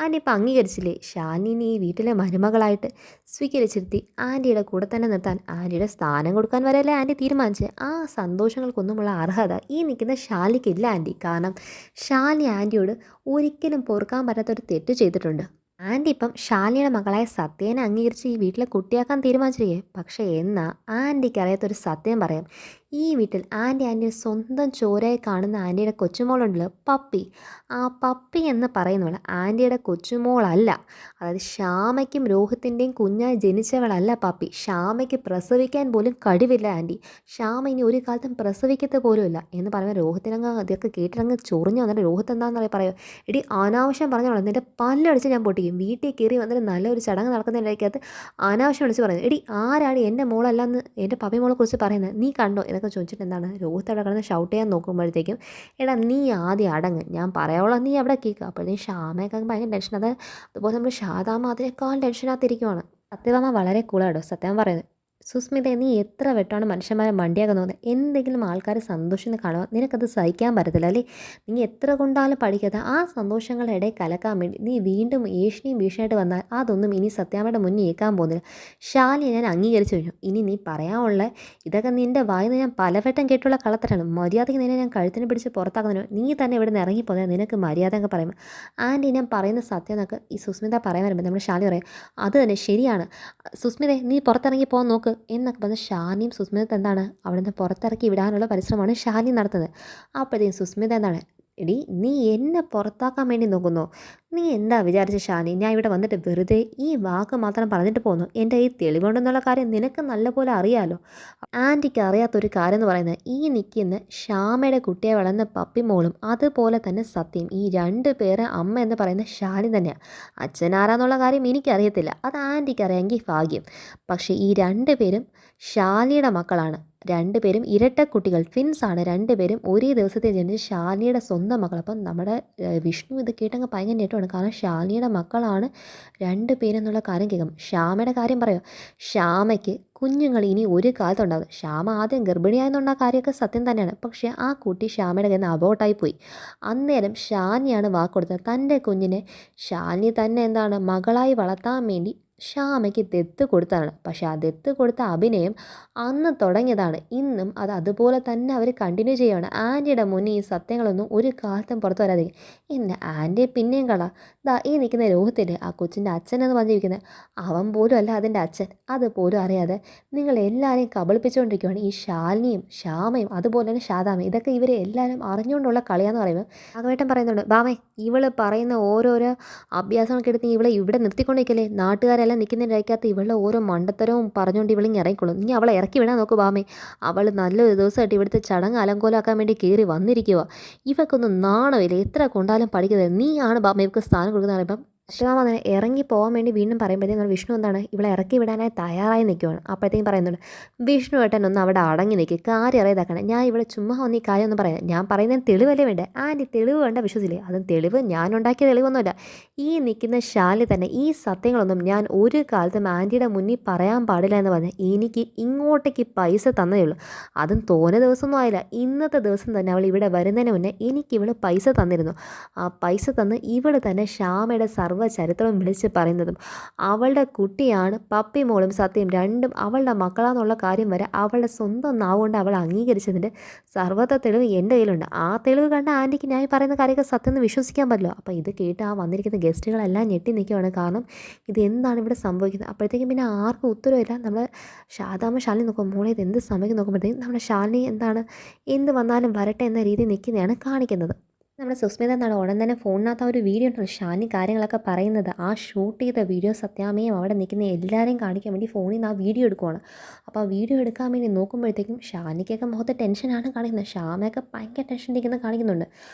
Speaker 1: ആൻറ്റി ഇപ്പം അംഗീകരിച്ചില്ലേ ശാലിനി ഈ വീട്ടിലെ മരുമകളായിട്ട് സ്വീകരിച്ചിരുത്തി ആൻറ്റിയുടെ കൂടെ തന്നെ നിർത്താൻ, ആൻറ്റിയുടെ സ്ഥാനം കൊടുക്കാൻ വരെയല്ലേ ആൻറ്റി തീരുമാനിച്ച്. ആ സന്തോഷങ്ങൾക്കൊന്നുമുള്ള അർഹത ഈ നിൽക്കുന്ന ശാലിനിക്കില്ല ആൻറ്റി. കാരണം ശാലിനി ആൻറ്റിയോട് ഒരിക്കലും പൊറുക്കാൻ പറ്റാത്തൊരു തെറ്റ് ചെയ്തിട്ടുണ്ട്. ആൻറ്റി ഇപ്പം ശാലിനിയുടെ മകളായ സത്യേനെ അംഗീകരിച്ച് ഈ വീട്ടിലെ കുട്ടിയാക്കാൻ തീരുമാനിച്ചിരിക്കേ. പക്ഷേ എന്നാൽ ആൻറ്റിക്ക് അറിയാത്തൊരു സത്യം പറയാം. ഈ വീട്ടിൽ ആൻറ്റിയുടെ സ്വന്തം ചോരയെ കാണുന്ന ആൻറ്റിയുടെ കൊച്ചുമോളുണ്ടല്ലോ പപ്പി, ആ പപ്പി എന്ന് പറയുന്നവൾ ആൻറ്റിയുടെ കൊച്ചുമോളല്ല. അതായത് ശ്യാമയ്ക്കും രോഹിത്തിൻ്റെയും കുഞ്ഞായി ജനിച്ചവളല്ല പപ്പി. ശ്യാമയ്ക്ക് പ്രസവിക്കാൻ പോലും കഴിവില്ല ആൻറ്റി. ശ്യാമ ഇനി ഒരു കാലത്തും പ്രസവിക്കത്ത് പോലുമില്ല എന്ന് പറയുമ്പോൾ രോഹിത്തിനങ്ങ് അതൊക്കെ കേട്ടിട്ടങ്ങ് ചൊറിഞ്ഞു വന്നിട്ട് രോഹിത്ത് എന്താണെന്ന് പറയുമോ, എടി അനാവശ്യം പറഞ്ഞോളാം, നിൻ്റെ പല്ലടിച്ച് ഞാൻ പൊട്ടിക്കും. വീട്ടിൽ കയറി വന്നിട്ട് നല്ലൊരു ചടങ്ങ് നടക്കുന്നതിൻ്റെക്കകത്ത് അനാവശ്യം വിളിച്ച് പറയുന്നത്, എടി ആരാണ് എൻ്റെ മോളല്ലാന്ന് എൻ്റെ പപ്പി മോളെ കുറിച്ച് പറയുന്നത്, നീ കണ്ടോ എന്നൊക്കെ ചോദിച്ചിട്ട് എന്താണ് രോഹിത്ത് അവിടെ കിടന്ന് ഷൗട്ട് ചെയ്യാൻ നോക്കുമ്പോഴത്തേക്കും, എടാ നീ ആദ്യം അടങ്ങ്, ഞാൻ പറയാവോളാം, നീ അവിടെ കേൾക്കുക. അപ്പോഴത്തേക്കും ശ്യാമയൊക്കെ ഭയങ്കര ടെൻഷൻ. അതുപോലെ നമ്മൾ ശാതാമ്മ അതിനേക്കാൾ ടെൻഷനകത്തിരിക്കുവാണ്. സത്യഭാമ വളരെ കൂളാട്ടോ സത്യം പറയുന്നത്. സുസ്മിത, നീ എത്ര വെട്ടാണ് മനുഷ്യന്മാരെ മണ്ടിയാക്കാൻ തോന്നുന്നത്? എന്തെങ്കിലും ആൾക്കാർ സന്തോഷം കാണുക നിനക്കത് സഹിക്കാൻ പറ്റത്തില്ല അല്ലേ? നീ എത്ര കൊണ്ടാലും പഠിക്കാതെ ആ സന്തോഷങ്ങളുടെ ഇടയിൽ കലക്കാൻ വേണ്ടി നീ വീണ്ടും ഏഷ്യയും ഭീഷണിയായിട്ട് വന്നാൽ അതൊന്നും ഇനി സത്യാമ്മയുടെ മുന്നിൽ ഏൽക്കാൻ പോകുന്നില്ല. ശാലിനി ഞാൻ അംഗീകരിച്ചു കഴിഞ്ഞു. ഇനി നീ പറയാനുള്ള ഇതൊക്കെ നിൻ്റെ വായിന്ന് ഞാൻ പലവട്ടം കേട്ടുള്ള കളത്തരാണ്. മര്യാദയ്ക്ക് നിന്നെ ഞാൻ കഴുത്തിന് പിടിച്ച് പുറത്താക്കുന്നതിനോ നീ തന്നെ ഇവിടെ നിന്ന് ഇറങ്ങിപ്പോയാൽ നിനക്ക് മര്യാദ ഒക്കെ പറയുമ്പോൾ ആൻറ്റി ഞാൻ പറയുന്ന സത്യം എന്നൊക്കെ ഈ സുസ്മിത പറയാൻ വരുമ്പോൾ നമ്മുടെ ശാലിനി പറയും, അത് തന്നെ ശരിയാണ് സുസ്മിതെ, നീ പുറത്തിറങ്ങി പോകാൻ നോക്ക് എന്നൊക്കെ പറഞ്ഞ് ഷാനിയും സുസ്മിത എന്താണ് അവിടെ നിന്ന് പുറത്തിറക്കി വിടാനുള്ള പരിശ്രമമാണ് ഷാനി നടത്തുന്നത്. അപ്പോഴത്തേക്കും സുസ്മിത എന്താണ്, എടി നീ എന്നെ പുറത്താക്കാൻ വേണ്ടി നോക്കുന്നോ? നീ എന്താ വിചാരിച്ച ഷാനി, ഞാൻ ഇവിടെ വന്നിട്ട് വെറുതെ ഈ വാക്ക് മാത്രം പറഞ്ഞിട്ട് പോന്നു? എൻ്റെ ഈ തെളിവുണ്ടെന്നുള്ള കാര്യം നിനക്ക് നല്ലപോലെ അറിയാമല്ലോ. ആൻറ്റിക്ക് അറിയാത്തൊരു കാര്യം എന്ന് പറയുന്നത് ഈ നിൽക്കുന്ന ശ്യാമയുടെ കുട്ടിയെ വളർന്ന പപ്പിമോളും അതുപോലെ തന്നെ സത്യം, ഈ രണ്ട് പേരെ അമ്മ എന്ന് പറയുന്ന ഷാനി തന്നെയാണ്. അച്ഛനാരാന്നുള്ള കാര്യം എനിക്കറിയത്തില്ല, അത് ആൻറ്റിക്ക് അറിയാമെങ്കിൽ ഭാഗ്യം. പക്ഷേ ഈ രണ്ട് പേരും ഷാലിയുടെ മക്കളാണ്. രണ്ടുപേരും ഇരട്ടക്കുട്ടികൾ, ട്വിൻസാണ്. രണ്ടുപേരും ഒരേ ദിവസത്തെ ജനിച്ച് ശാലിനിയുടെ സ്വന്തം മക്കൾ. അപ്പം നമ്മുടെ വിഷ്ണു ഇത് കേട്ടങ്ങ് ഭയങ്കര നേട്ടമാണ്. കാരണം ശാലിനിയുടെ മക്കളാണ് രണ്ട് പേരെന്നുള്ള കാര്യം കേൾക്കും. ശ്യാമയുടെ കാര്യം പറയുമോ, ശ്യാമയ്ക്ക് കുഞ്ഞുങ്ങൾ ഇനി ഒരു കാലത്തുണ്ടാകും. ശ്യാമ ആദ്യം ഗർഭിണിയായെന്നുള്ള കാര്യമൊക്കെ സത്യം തന്നെയാണ്. പക്ഷേ ആ കുട്ടി ശ്യാമയുടെ കയ്യിൽ നിന്ന് അബോട്ടായി പോയി. അന്നേരം ഷാനിയാണ് വാക്ക് കൊടുത്തത് തൻ്റെ കുഞ്ഞിനെ ഷാലിനി തന്നെ എന്താണ് മകളായി വളർത്താൻ വേണ്ടി ശ്യാമയ്ക്ക് ദത്ത് കൊടുത്തതാണ്. പക്ഷേ ആ ദത്ത് കൊടുത്ത അഭിനയം അന്ന് തുടങ്ങിയതാണ്. ഇന്നും അത് അതുപോലെ തന്നെ അവർ കണ്ടിന്യൂ ചെയ്യുകയാണ്. ആൻറ്റിയുടെ മുന്നിൽ ഈ സത്യങ്ങളൊന്നും ഒരു കാലത്തും പുറത്തു വരാതെ എന്നെ ആൻറ്റിയെ പിന്നെയും കള. ദാ ഈ നിൽക്കുന്ന രോഹിത്തിൻ്റെ ആ കൊച്ചിൻ്റെ അച്ഛനെന്ന് പറഞ്ഞിരിക്കുന്നത് അവൻ പോലും അല്ല അതിൻ്റെ അച്ഛൻ. അതുപോലും അറിയാതെ നിങ്ങൾ എല്ലാവരെയും കബളിപ്പിച്ചുകൊണ്ടിരിക്കുകയാണ്. ഈ ശാലിനിയും ശ്യാമയും അതുപോലെ തന്നെ ശാതാമയും ഇതൊക്കെ ഇവരെ എല്ലാവരും അറിഞ്ഞുകൊണ്ടുള്ള കളിയാന്ന് പറയുമ്പോൾ രാഘവേട്ടൻ പറയുന്നുണ്ട്, ബാമേ ഇവൾ പറയുന്ന ഓരോരോ അഭ്യാസങ്ങളൊക്കെ എടുത്ത് ഇവളെ ഇവിടെ നിർത്തിക്കൊണ്ടിരിക്കല്ലേ, നാട്ടുകാരെല്ലാം നിൽക്കുന്നതിനകത്ത് ഇവളുടെ ഓരോ മണ്ടത്തരവും പറഞ്ഞുകൊണ്ട് ഇവളിങ്ങ് ഇറങ്ങിക്കൊള്ളും. നീ അവളെ ഇറക്കി വിടാൻ നോക്കൂ ബാമേ. അവൾ നല്ലൊരു ദിവസമായിട്ട് ഇവിടുത്തെ ചടങ്ങ് അലങ്കോലാക്കാൻ വേണ്ടി കയറി വന്നിരിക്കുക. ഇവക്കൊന്നും നാണമില്ല, എത്ര കൊണ്ടാലും പഠിക്കുന്നത്. നീയാണ് ബാമ ഇവർക്ക് സ്ഥാനം കൊടുക്കുന്നത് പറയുമ്പം ശ്രീമാമ അങ്ങനെ ഇറങ്ങി പോകാൻ വേണ്ടി വീണ്ടും പറയുമ്പോഴത്തേക്കും വിഷ്ണു എന്താണ് ഇവളെ ഇറക്കി വിടാനായി തയ്യാറായി നിൽക്കുവാണ്. അപ്പോഴത്തേക്കും പറയുന്നുണ്ട്, വിഷ്ണു ഏട്ടൻ ഒന്ന് അവിടെ അടങ്ങി നിൽക്കുക, കാര്യം അറിയാതാക്കണം. ഞാൻ ഇവിടെ ചുമ്മാ വന്ന് ഈ കാര്യം ഒന്നും പറയാം. ഞാൻ പറയുന്നതിന് തെളിവല്ലേ വേണ്ടേ? ആൻറ്റി തെളിവ് വേണ്ട, വിശ്വസില്ലേ? അതും തെളിവ് ഞാൻ ഉണ്ടാക്കിയ തെളിവൊന്നുമില്ല. ഈ നിൽക്കുന്ന ശാലി തന്നെ ഈ സത്യങ്ങളൊന്നും ഞാൻ ഒരു കാലത്തും ആൻറ്റിയുടെ മുന്നിൽ പറയാൻ പാടില്ല എന്ന് പറഞ്ഞാൽ എനിക്ക് ഇങ്ങോട്ടേക്ക് പൈസ തന്നതേ ഉള്ളൂ. അതും തോന്ന ദിവസമൊന്നും ആയില്ല. ഇന്നത്തെ ദിവസം തന്നെ അവൾ ഇവിടെ വരുന്നതിന് മുന്നേ എനിക്കിവൾ പൈസ തന്നിരുന്നു. ആ പൈസ തന്ന് ഇവൾ തന്നെ ശ്യാമയുടെ ചരിത്രവും വിളിച്ച് പറയുന്നതും അവളുടെ കുട്ടിയാണ് പപ്പി മോളും സത്യം രണ്ടും അവളുടെ മക്കളാന്നുള്ള കാര്യം വരെ അവളുടെ സ്വന്തം നാവുകൊണ്ട് അവൾ അംഗീകരിച്ചതിൻ്റെ സർവ്വത തെളിവ് എൻ്റെ കയ്യിലുണ്ട്. ആ തെളിവ് കണ്ട ആൻറ്റിക്ക് ഞാൻ പറയുന്ന കാര്യമൊക്കെ സത്യം എന്ന് വിശ്വസിക്കാൻ പറ്റില്ല. അപ്പോൾ ഇത് കേട്ട് ആ വന്നിരിക്കുന്ന ഗസ്റ്റുകളെല്ലാം ഞെട്ടി നിൽക്കുകയാണ്. കാരണം ഇത് എന്താണ് ഇവിടെ സംഭവിക്കുന്നത്? അപ്പോഴത്തേക്കും പിന്നെ ആർക്കും ഉത്തരവില്ല. നമ്മൾ ശാലിനി നോക്കും, മോളെ ഇത് എന്ത് സംഭവിക്കും നോക്കുമ്പോഴത്തേക്കും നമ്മുടെ ശാലിനി എന്താണ് എന്ത് വന്നാലും വരട്ടെ എന്ന രീതിയിൽ നിൽക്കുന്നതാണ് കാണിക്കുന്നത്. നമ്മുടെ സുസ്മിത എന്താണ് ഉടൻ തന്നെ ഫോണിനകത്ത് ആ ഒരു വീഡിയോ ഉണ്ടല്ലോ ഷാനി കാര്യങ്ങളൊക്കെ പറയുന്നത്, ആ ഷൂട്ട് ചെയ്ത വീഡിയോ സത്യാമ്മയും അവിടെ നിൽക്കുന്ന എല്ലാവരെയും കാണിക്കാൻ വേണ്ടി ഫോണിൽ നിന്ന് ആ വീഡിയോ എടുക്കുവാണ്. അപ്പോൾ ആ വീഡിയോ എടുക്കാൻ വേണ്ടി നോക്കുമ്പോഴത്തേക്കും ഷാനിക്കൊക്കെ മുഖത്ത് ടെൻഷനാണ് കാണിക്കുന്നത്, ഷാമയൊക്കെ ഭയങ്കര ടെൻഷൻ ഇരിക്കുന്ന കാണിക്കുന്നുണ്ട്.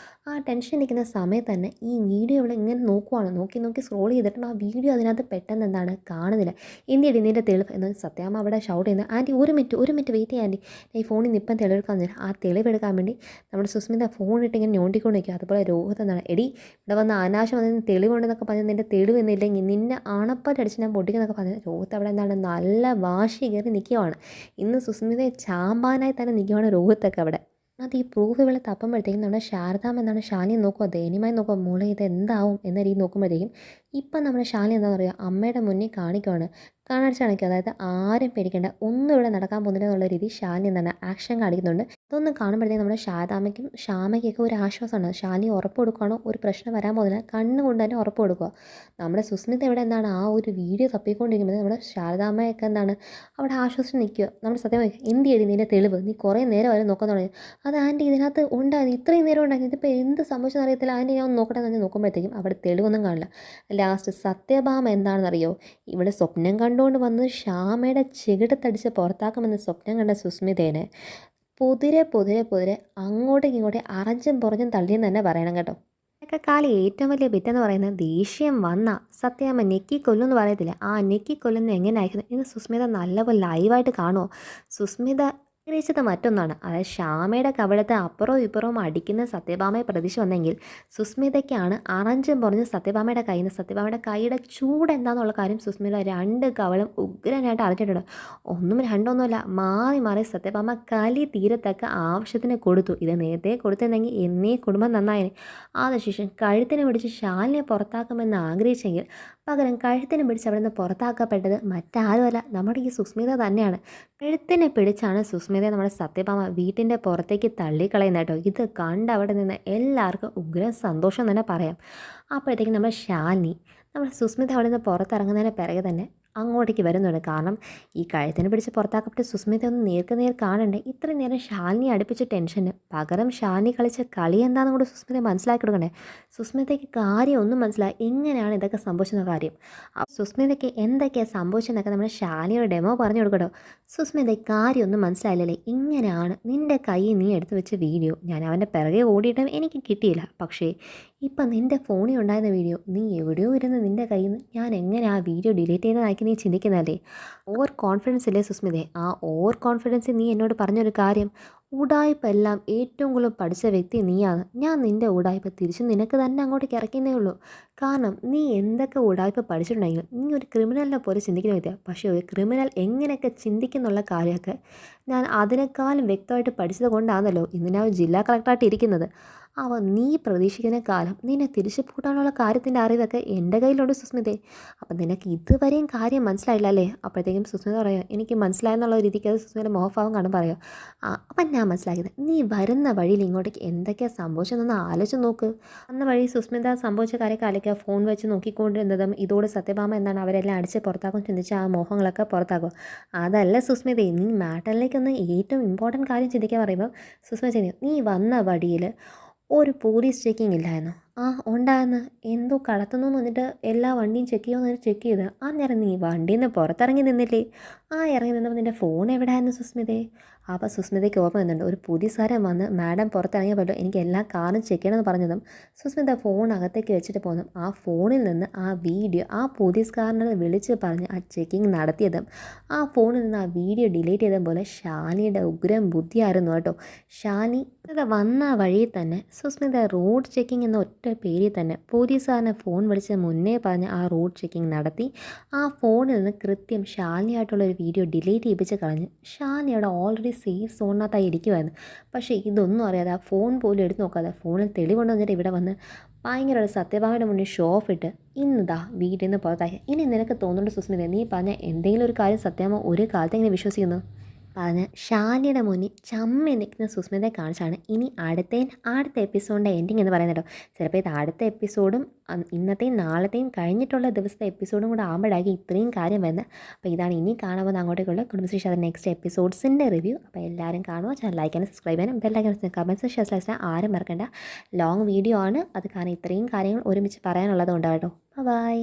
Speaker 1: ആ ടെൻഷൻ ഇരിക്കുന്ന സമയത്ത് തന്നെ ഈ വീഡിയോ ഇവിടെ ഇങ്ങനെ നോക്കുവാണ്, നോക്കി നോക്കി സ്ക്രോൾ ചെയ്തിട്ട് ആ വീഡിയോ അതിനകത്ത് പെട്ടെന്ന് എന്താണ് കാണുന്നില്ല. എന്തിയടി നിൻ്റെ തെളിവ് എന്ന് സത്യാമ്മ അവിടെ ഷൗട്ട് ചെയ്യുന്നത്. ആൻറ്റി ഒരു മിനിറ്റ് വെയിറ്റ് ചെയ്യാൻ ആൻറ്റി, ഈ ഫോണിൽ നിന്ന് ഇപ്പം തെളിവെടുക്കാൻ തരാം. ആ തെളിവെടുക്കാൻ വേണ്ടി നമ്മുടെ സുസ്മിത ഫോണിട്ട് ഇങ്ങനെ ഞോണ്ടിക്കൊണ്ട് നിൽക്കുക. അതുപോലെ രോഹിത് എന്താണ്, എടി ഇവിടെ വന്ന് അനാശം വന്നതിന് തെളിവുണ്ടെന്നൊക്കെ പറഞ്ഞ് നിൻ്റെ തെളിവ് എന്നില്ലെങ്കിൽ നിന്നെ അണപ്പറ്റടിച്ച് ഞാൻ പൊട്ടിക്കുന്നൊക്കെ പറഞ്ഞ് രോഹിത് അവിടെ എന്താണ് നല്ല വാശി കയറി നിൽക്കുവാണ്. ഇന്ന് സുസ്മിതയെ ചാമ്പാനായി തന്നെ നിൽക്കുവാണ് രോഹിത്തൊക്കെ അവിടെ. അത് ഈ പ്രൂഫ് ഇവിടെ തപ്പുമ്പോഴത്തേക്കും നമ്മുടെ ശാരദാമ്മ എന്താണ് ശാലിനി നോക്കുക, ദയനീയമായി നോക്കുക, മോളെ ഇത് എന്താവും എന്ന രീതി നോക്കുമ്പോഴത്തേക്കും ഇപ്പം നമ്മുടെ ശാലിനി എന്താണെന്ന് പറയുക, അമ്മയുടെ മുന്നിൽ കാണിക്കുവാണ്, കണ്ണടച്ച് കാണിക്കുക. അതായത് ആരും പേടിക്കേണ്ട, ഒന്നും ഇവിടെ നടക്കാൻ പോകുന്നില്ല എന്നുള്ള രീതി ശാലിനി എന്താണ് ആക്ഷൻ കാണിക്കുന്നുണ്ട്. ഇതൊന്നും കാണുമ്പോഴത്തേക്കും നമ്മുടെ ശാരദാമ്മയ്ക്കും ശ്യാമയ്ക്കൊക്കെ ഒരു ആശ്വാസമാണ്. ശാലിനി ഉറപ്പ് കൊടുക്കുകയാണോ ഒരു പ്രശ്നം വരാൻ പോകുന്നില്ല, കണ്ണുകൊണ്ട് തന്നെ ഉറപ്പ് കൊടുക്കുക. നമ്മുടെ സുസ്മിത ഇവിടെ എന്താണ് ആ ഒരു വീഡിയോ തപ്പിക്കൊണ്ടിരിക്കുമ്പോൾ നമ്മുടെ ശാരദാമ്മയൊക്കെ എന്താണ് അവിടെ ആശ്വസിച്ച് നിൽക്കുക. നമ്മുടെ സത്യമായി എന്ത് ചെയ്യും നിൻ്റെ തെളിവ്, നീ കുറേ നേരം വരെ നോക്കാൻ തുടങ്ങി. അത് ആൻറ്റി ഇതിനകത്ത് ഉണ്ടായിരുന്നു, ഇത്രയും നേരം ഉണ്ടായിരുന്നു, ഇതിപ്പോൾ എന്ത് സംഭവിച്ചെന്ന് അറിയത്തില്ല ആൻറ്റി, ഞാൻ നോക്കട്ടെ എന്ന് നോക്കുമ്പോഴത്തേക്കും അവിടെ തെളിവൊന്നും കാണില്ല. ലാസ്റ്റ് സത്യഭാമ എന്താണെന്നറിയോ, ഇവിടെ സ്വപ്നം കണ്ടുകൊണ്ട് വന്ന് ശ്യാമയുടെ ചെകിടത്തടിച്ച് പുറത്താക്കുമെന്ന് സ്വപ്നം കണ്ട സുസ്മിതേനെ പൊതിരെ പൊതിരെ പൊതിരെ അങ്ങോട്ടും ഇങ്ങോട്ടും അറഞ്ചും പുറഞ്ഞും തള്ളിയെന്ന് തന്നെ പറയണം കേട്ടോ. ഒക്കെ കാലം ഏറ്റവും വലിയ ബിറ്റെന്ന് പറയുന്നത് ദേഷ്യം വന്ന സത്യാമ്മ നെക്കി കൊല്ലുമെന്ന് പറയത്തില്ല, ആ നെക്കി കൊല്ലുന്നത് എങ്ങനെ അയക്കുന്നത് ഇന്ന് സുസ്മിത നല്ലപോലെ ലൈവായിട്ട് കാണുമോ. സുസ്മിത ആഗ്രഹിച്ചത് മറ്റൊന്നാണ്, അതായത് ശ്യാമയുടെ കവിളത്തെ അപ്പുറവും ഇപ്പുറവും അടിക്കുന്ന സത്യഭാമയെ പ്രതീക്ഷ വന്നെങ്കിൽ സുസ്മിതയ്ക്കാണ് അറഞ്ചും പറഞ്ഞ് സത്യഭാമയുടെ കയ്യിൽ നിന്ന് സത്യഭാമയുടെ കൈയുടെ ചൂട് എന്താണെന്നുള്ള കാര്യം സുസ്മിത രണ്ട് കവളും ഉഗ്രനായിട്ട് അറിഞ്ഞിട്ടുണ്ട്. ഒന്നും രണ്ടൊന്നുമല്ല, മാറി മാറി സത്യഭാമ കലി തീരത്തക്ക ആവശ്യത്തിന് കൊടുത്തു. ഇത് നേരത്തെ കൊടുത്തിരുന്നെങ്കിൽ എന്നേ കുടുംബം നന്നായനെ. അതിനുശേഷം കഴുത്തിനെ പിടിച്ച് ശാലിനെ പുറത്താക്കുമെന്ന് ആഗ്രഹിച്ചെങ്കിൽ പകരം കഴുത്തിനെ പിടിച്ച് അവിടെ നിന്ന് പുറത്താക്കപ്പെട്ടത് മറ്റാരുമല്ല, നമ്മുടെ ഈ സുസ്മിത തന്നെയാണ്. കഴുത്തിനെ പിടിച്ചാണ് സുസ്മിതയെ നമ്മുടെ സത്യഭാമ വീട്ടിൻ്റെ പുറത്തേക്ക് തള്ളിക്കളയുന്നത് കേട്ടോ. ഇത് കണ്ട് അവിടെ നിന്ന് എല്ലാവർക്കും ഉഗ്ര സന്തോഷം തന്നെ പറയാം. അപ്പോഴത്തേക്കും നമ്മുടെ ശാലിനി നമ്മുടെ സുസ്മിത അവിടെ നിന്ന് പുറത്തിറങ്ങുന്നതിന് പിറകെ തന്നെ അങ്ങോട്ടേക്ക് വരുന്നുണ്ട്. കാരണം ഈ കഴുത്തിന് പിടിച്ച് പുറത്താക്കപ്പെട്ട് സുസ്മിത ഒന്ന് നേർ കാണണ്ടേ. ഇത്രയും നേരം ശാലിനി അടുപ്പിച്ച ടെൻഷന് പകരം ശാലിനി കളിച്ച കളി എന്താണെന്ന് കൂടെ സുസ്മിത മനസ്സിലാക്കി കൊടുക്കണ്ടേ. സുസ്മിതയ്ക്ക് കാര്യം ഒന്നും മനസ്സിലായി, എങ്ങനെയാണ് ഇതൊക്കെ സംഭവിച്ചെന്ന കാര്യം. സുസ്മിതയ്ക്ക് എന്തൊക്കെയാണ് സംഭവിച്ചതെന്നൊക്കെ നമ്മുടെ ശാലിനിയുടെ ഡെമോ പറഞ്ഞു കൊടുക്കട്ടോ. സുസ്മിത കാര്യം ഒന്നും മനസ്സിലായില്ലല്ലേ, ഇങ്ങനെയാണ് നിൻ്റെ കൈ നീ എടുത്തു വെച്ച വീഡിയോ ഞാൻ അവൻ്റെ പിറകെ ഓടിയിട്ടും എനിക്ക് കിട്ടിയില്ല. പക്ഷേ ഇപ്പം നിൻ്റെ ഫോണിൽ ഉണ്ടായിരുന്ന വീഡിയോ നീ എവിടെയോ ഇരുന്ന് നിൻ്റെ കയ്യിൽ നിന്ന് ഞാൻ എങ്ങനെ ആ വീഡിയോ ഡിലീറ്റ് ചെയ്തതാക്കി നീ ചിന്തിക്കുന്നതല്ലേ. ഓവർ കോൺഫിഡൻസ് അല്ലേ സുസ്മിതേ. ആ ഓവർ കോൺഫിഡൻസ് നീ എന്നോട് പറഞ്ഞൊരു കാര്യം, ഉടായ്പെല്ലാം ഏറ്റവും കൂടുതൽ പഠിച്ച വ്യക്തി നീയാണ്. ഞാൻ നിൻ്റെ ഉടായ്പ തിരിച്ച് നിനക്ക് തന്നെ അങ്ങോട്ടേക്ക് ഇറക്കുന്നേ ഉള്ളൂ. കാരണം നീ എന്തൊക്കെ ഉടായ്പ പഠിച്ചിട്ടുണ്ടെങ്കിലും നീ ഒരു ക്രിമിനലിനെ പോലെ ചിന്തിക്കുന്ന വ്യക്തിയാണ്. പക്ഷേ ഒരു ക്രിമിനൽ എങ്ങനെയൊക്കെ ചിന്തിക്കുന്നുള്ള കാര്യമൊക്കെ ഞാൻ അതിനേക്കാളും വ്യക്തമായിട്ട് പഠിച്ചത് കൊണ്ടാണല്ലോ ഇന്ന് ഞാൻ ജില്ലാ കളക്ടറായിട്ട് ഇരിക്കുന്നത്. നീ പ്രതീക്ഷിക്കുന്ന കാലം നിന്നെ തിരിച്ചു പൂട്ടാനുള്ള കാര്യത്തിൻ്റെ അറിവൊക്കെ എൻ്റെ കയ്യിലുണ്ട് സുസ്മിതേ. അപ്പം നിനക്ക് ഇതുവരെയും കാര്യം മനസ്സിലായില്ല അല്ലേ. അപ്പോഴത്തേക്കും സുസ്മിത പറയാം എനിക്ക് മനസ്സിലായെന്നുള്ള രീതിക്ക് അത് സുസ്മിതയുടെ മോഹഭാവം കാണും പറയാം. അപ്പം ഞാൻ മനസ്സിലാക്കിയത് നീ വരുന്ന വഴിയിൽ ഇങ്ങോട്ടേക്ക് എന്തൊക്കെയാണ് സംഭവിച്ചതെന്ന് ആലോചിച്ച് നോക്ക്. അന്ന വഴി സുസ്മിത സംഭവിച്ച കാര്യമൊക്കെ ആലോചിക്കുക. ഫോൺ വെച്ച് നോക്കിക്കൊണ്ടിരുന്നതും ഇതോട് സത്യഭാമ എന്താണ് അവരെല്ലാം അടിച്ച് പുറത്താക്കും ചിന്തിച്ച് ആ മോഹങ്ങളൊക്കെ പുറത്താക്കും. അതല്ല സുസ്മിതേ, നീ മാറ്ററിലേക്കൊന്ന് ഏറ്റവും ഇമ്പോർട്ടൻറ്റ് കാര്യം ചിന്തിക്കാൻ പറയുമ്പോൾ സുസ്മിത ചിന്തിക്കും, നീ വന്ന വഴിയിൽ ഒരു പോലീസ് ചെക്കിങ് ഇല്ലായിരുന്നു. ഉണ്ടായിരുന്നു, എന്തോ കടത്തുന്നു വന്നിട്ട് എല്ലാ വണ്ടിയും ചെക്ക് ചെയ്യുമെന്ന് ചെക്ക് ചെയ്ത് അന്നേരം നീ വണ്ടിയിൽ നിന്ന് പുറത്തിറങ്ങി നിന്നില്ലേ. ഇറങ്ങി നിന്നപ്പോൾ നിൻ്റെ ഫോൺ എവിടെയായിരുന്നു സുസ്മിതേ. അപ്പോൾ സുസ്മിതയ്ക്ക് ഓർമ്മ വരുന്നുണ്ട്, ഒരു പോലീസുകാരൻ വന്ന് മാഡം പുറത്തിറങ്ങിയപ്പോൾ എനിക്ക് എല്ലാ കാറും ചെക്ക് ചെയ്യണമെന്ന് പറഞ്ഞതും സുസ്മിത ഫോൺ അകത്തേക്ക് വെച്ചിട്ട് പോകുന്നു. ആ ഫോണിൽ നിന്ന് ആ വീഡിയോ ആ പോലീസുകാരനെ വിളിച്ച് പറഞ്ഞ് ആ ചെക്കിങ് നടത്തിയതും ആ ഫോണിൽ നിന്ന് ആ വീഡിയോ ഡിലീറ്റ് ചെയ്ത പോലെ ഷാനിയുടെ ഉഗ്രം ബുദ്ധിയായിരുന്നു കേട്ടോ. ഷാനി വന്ന വഴിയിൽ തന്നെ സുസ്മിത റോഡ് ചെക്കിങ് എന്ന ഒറ്റ പേരിൽ തന്നെ പോലീസുകാരനെ ഫോൺ വിളിച്ച് മുന്നേ പറഞ്ഞ് ആ റോഡ് ചെക്കിങ് നടത്തി ആ ഫോണിൽ നിന്ന് കൃത്യം ശാലിനിയായിട്ടുള്ളൊരു വീഡിയോ ഡിലീറ്റ് ചെയ്യിപ്പിച്ച് കളഞ്ഞ് ശാലിനി അവിടെ ഓൾറെഡി സേഫ് സോണിനകത്തായി ഇരിക്കുമായിരുന്നു. പക്ഷേ ഇതൊന്നും അറിയാതെ ആ ഫോൺ പോലും എടുത്ത് നോക്കാതെ ഫോണിൽ തെളിവുകൊണ്ട് വന്നിട്ട് ഇവിടെ വന്ന് ഭയങ്കര സത്യഭാമയുടെ മുന്നിൽ ഷോ ഓഫ് ഇട്ട് ഇന്നതാ വീട്ടിൽ നിന്ന് പുറത്താക്കി. ഇനി നിനക്ക് തോന്നുന്നുണ്ട് സുസ്മിത നീ പറഞ്ഞ എന്തെങ്കിലും ഒരു കാര്യം സത്യഭാമ ഒരു കാലത്തെങ്ങനെ വിശ്വസിക്കുന്നു. പറഞ്ഞ് ഷാലിയുടെ മുന്നിൽ ചമ്മി നിൽക്കുന്ന സുസ്മിതയെ കാണിച്ചാണ് ഇനി അടുത്ത എപ്പിസോഡിൻ്റെ എൻഡിങ് എന്ന് പറയുന്നത് കേട്ടോ. ചിലപ്പോൾ ഇത് അടുത്ത എപ്പിസോഡും ഇന്നത്തെയും നാളത്തെയും കഴിഞ്ഞിട്ടുള്ള ദിവസത്തെ എപ്പിസോഡും കൂടെ ആകുമ്പോഴായിരിക്കും ഇത്രയും കാര്യം വരുന്നത്. അപ്പോൾ ഇതാണ് ഇനി കാണാൻ പോകുന്ന അങ്ങോട്ടേക്കുള്ള കുടുംബശ്രീ ഷാദ നെക്സ്റ്റ് എപ്പിസോഡ്സിൻ്റെ റിവ്യൂ. അപ്പോൾ എല്ലാവരും കാണുക, ചാനൽ ലൈക്ക് ചെയ്യാനും സബ്സ്ക്രൈബ് ചെയ്യാനും ബെല്ലൈക്കൻ കമൻറ്റ്സ് ഷെയർ ആരും മറക്കണ്ട. ലോങ് വീഡിയോ ആണ് അത്, കാരണം ഇത്രയും കാര്യങ്ങൾ ഒരുമിച്ച് പറയാനുള്ളത് കൊണ്ടാണ് കേട്ടോ. ബൈ.